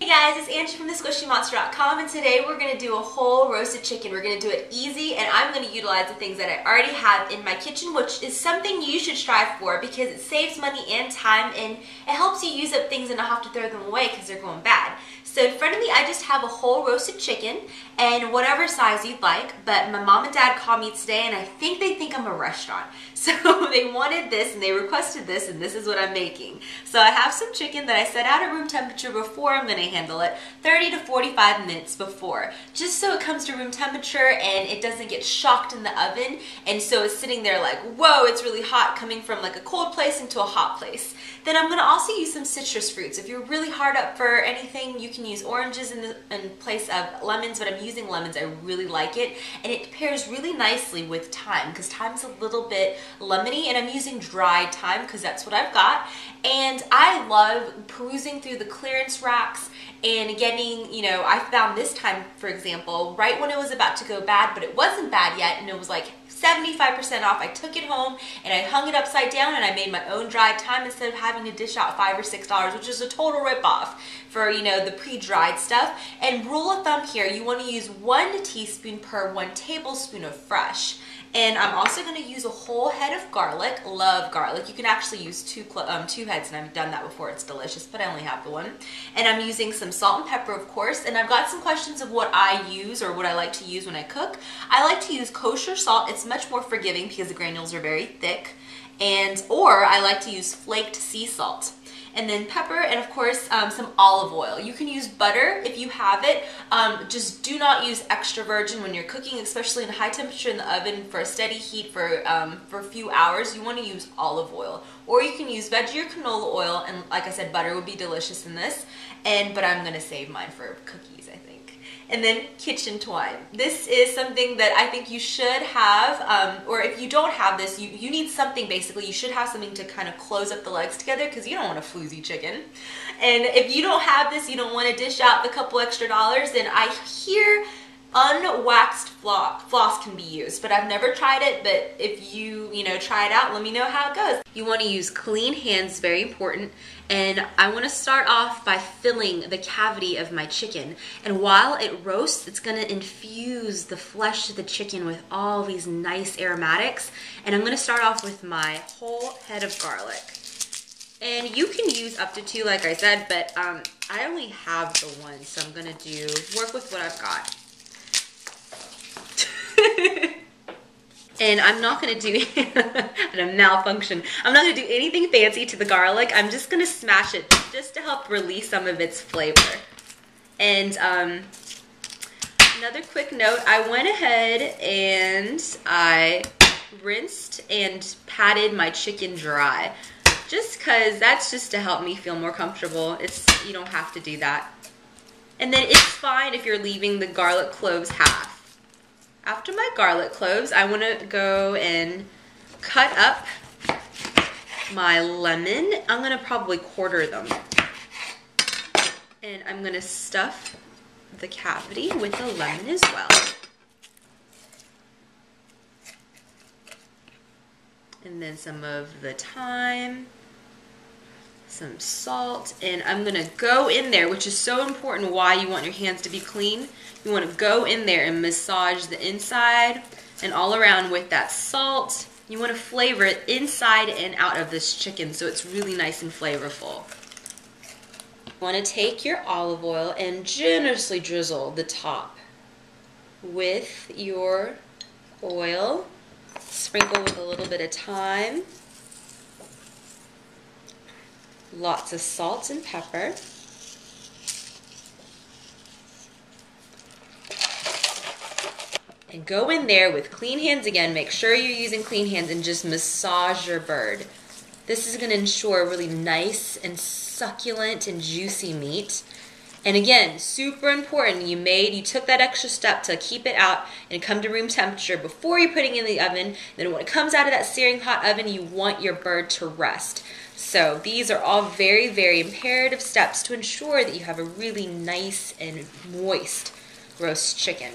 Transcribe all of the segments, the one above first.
Hey guys, it's Angie from thesquishymonster.com, and today we're going to do a whole roasted chicken. We're going to do it easy, and I'm going to utilize the things that I already have in my kitchen, which is something you should strive for because it saves money and time, and it helps you use up things and not have to throw them away because they're going bad. So in front of me, I just have a whole roasted chicken, and whatever size you'd like, but my mom and dad called me today, and I think they think I'm a restaurant. So they wanted this, and they requested this, and this is what I'm making. So I have some chicken that I set out at room temperature before I'm going to handle it, 30 to 45 minutes before, just so it comes to room temperature and it doesn't get shocked in the oven, and so it's sitting there like, whoa, it's really hot, coming from like a cold place into a hot place. Then I'm going to also use some citrus fruits. If you're really hard up for anything, you can use oranges in place of lemons, but I'm using lemons. I really like it, and it pairs really nicely with thyme because thyme's a little bit lemony, and I'm using dried thyme because that's what I've got. And I love perusing through the clearance racks and getting, you know, I found this thyme, for example, right when it was about to go bad, but it wasn't bad yet, and it was like 75% off. I took it home and I hung it upside down, and I made my own dried thyme instead of having to dish out $5 or $6, which is a total ripoff for, you know, the pre-dried stuff. And rule of thumb here, you want to use 1 teaspoon per 1 tablespoon of fresh. And I'm also going to use a whole head of garlic. Love garlic. You can actually use two heads, and I've done that before. It's delicious, but I only have the one. And I'm using some salt and pepper, of course. And I've got some questions of what I use or what I like to use when I cook. I like to use kosher salt. It's much more forgiving because the granules are very thick. Or I like to use flaked sea salt. And then pepper, and of course some olive oil. You can use butter if you have it. Just do not use extra virgin when you're cooking, especially in high temperature in the oven for a steady heat for a few hours. You want to use olive oil, or you can use veggie or canola oil, and like I said, butter would be delicious in this. But I'm gonna save mine for cookies, I think. And then kitchen twine. This is something that I think you should have, or if you don't have this, you need something basically. You should have something to kind of close up the legs together because you don't want a floozy chicken. And if you don't have this, you don't want to dish out the couple extra dollars, then I hear unwaxed floss can be used, but I've never tried it. But if you try it out, let me know how it goes. You want to use clean hands, very important. And I want to start off by filling the cavity of my chicken. And while it roasts, it's going to infuse the flesh of the chicken with all these nice aromatics. And I'm going to start off with my whole head of garlic. And you can use up to 2, like I said, but I only have the 1, so I'm going to work with what I've got. And I'm not going to do a malfunction. I'm not going to do anything fancy to the garlic. I'm just going to smash it just to help release some of its flavor. And another quick note, I went ahead and I rinsed and patted my chicken dry. Just because that's just to help me feel more comfortable. You don't have to do that. And then it's fine if you're leaving the garlic cloves half. After my garlic cloves, I want to go and cut up my lemon. I'm going to probably quarter them. And I'm going to stuff the cavity with the lemon as well. And then some of the thyme, some salt, and I'm going to go in there, which is so important why you want your hands to be clean. You want to go in there and massage the inside and all around with that salt. You want to flavor it inside and out of this chicken so it's really nice and flavorful. You want to take your olive oil and generously drizzle the top with your oil. Sprinkle with a little bit of thyme. Lots of salt and pepper. And go in there with clean hands again. Make sure you're using clean hands and just massage your bird. This is going to ensure a really nice and succulent and juicy meat. And again, super important, you took that extra step to keep it out and come to room temperature before you're putting it in the oven. Then when it comes out of that searing hot oven, you want your bird to rest. So these are all very, very imperative steps to ensure that you have a really nice and moist roast chicken.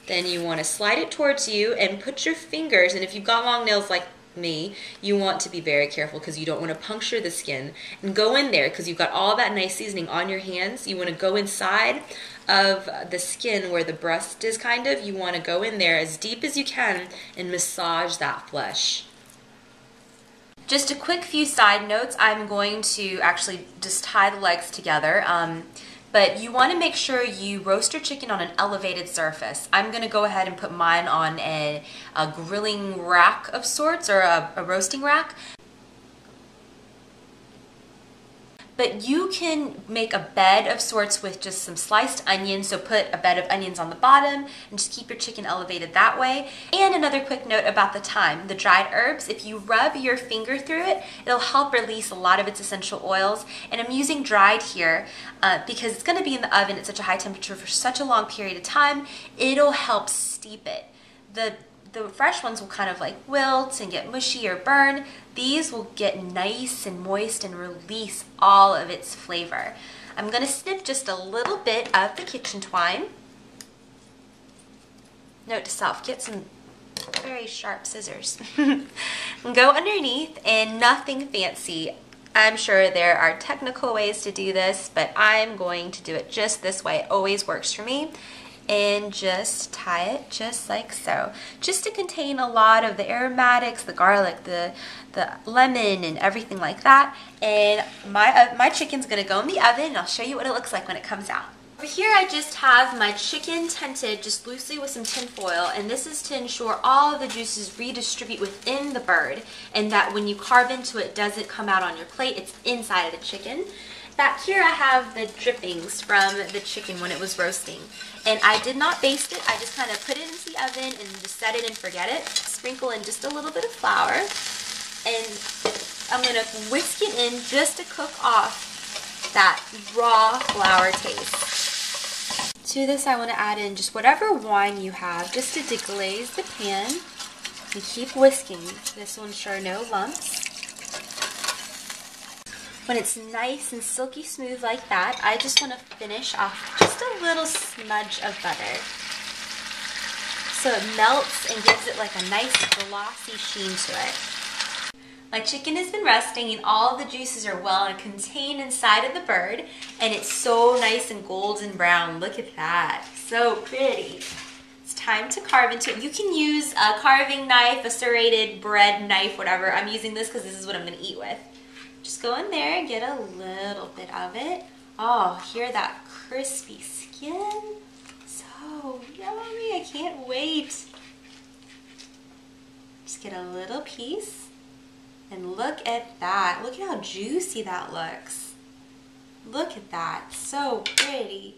Then you want to slide it towards you and put your fingers, and if you've got long nails like me, you want to be very careful because you don't want to puncture the skin. And go in there because you've got all that nice seasoning on your hands. You want to go inside of the skin where the breast is kind of. You want to go in there as deep as you can and massage that flesh. Just a quick few side notes. I'm going to actually just tie the legs together. But you want to make sure you roast your chicken on an elevated surface. I'm going to go ahead and put mine on a grilling rack of sorts, or a roasting rack. But you can make a bed of sorts with just some sliced onions, so put a bed of onions on the bottom and just keep your chicken elevated that way. And another quick note about the thyme. The dried herbs, if you rub your finger through it, it'll help release a lot of its essential oils. And I'm using dried here because it's going to be in the oven at such a high temperature for such a long period of time. It'll help steep it. The fresh ones will kind of like wilt and get mushy or burn. These will get nice and moist and release all of its flavor. I'm going to snip just a little bit of the kitchen twine. Note to self, get some very sharp scissors. And go underneath, and nothing fancy. I'm sure there are technical ways to do this, but I'm going to do it just this way. It always works for me. And just tie it just like so, just to contain a lot of the aromatics, the garlic, the lemon, and everything like that. And my chicken's gonna go in the oven, and I'll show you what it looks like when it comes out. Over here I just have my chicken tented just loosely with some tin foil, and this is to ensure all of the juices redistribute within the bird, and that when you carve into it, it doesn't come out on your plate, it's inside of the chicken. Back here I have the drippings from the chicken when it was roasting. And I did not baste it, I just kind of put it into the oven and just set it and forget it. Sprinkle in just a little bit of flour. And I'm going to whisk it in just to cook off that raw flour taste. To this I want to add in just whatever wine you have just to deglaze the pan. And keep whisking. This will ensure no lumps. When it's nice and silky smooth like that, I just want to finish off just a little smudge of butter. So it melts and gives it like a nice glossy sheen to it. My chicken has been resting and all the juices are well contained inside of the bird, and it's so nice and golden brown. Look at that, so pretty. It's time to carve into it. You can use a carving knife, a serrated bread knife, whatever. I'm using this because this is what I'm going to eat with. Just go in there and get a little bit of it. Oh, hear that crispy skin? So yummy, I can't wait. Just get a little piece, and look at that. Look at how juicy that looks. Look at that, so pretty.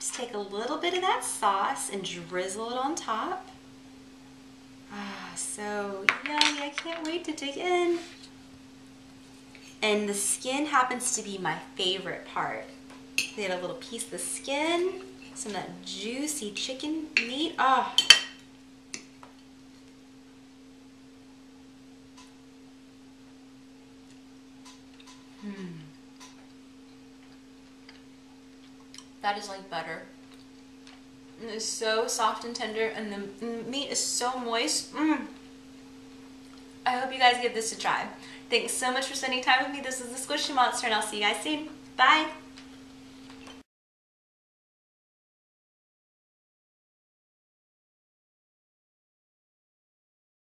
Just take a little bit of that sauce and drizzle it on top. Ah, so yummy, I can't wait to dig in. And the skin happens to be my favorite part. Get a little piece of the skin, some of that juicy chicken meat. Oh. That is like butter. And it's so soft and tender, and the meat is so moist. I hope you guys give this a try. Thanks so much for spending time with me. This is the Squishy Monster, and I'll see you guys soon. Bye!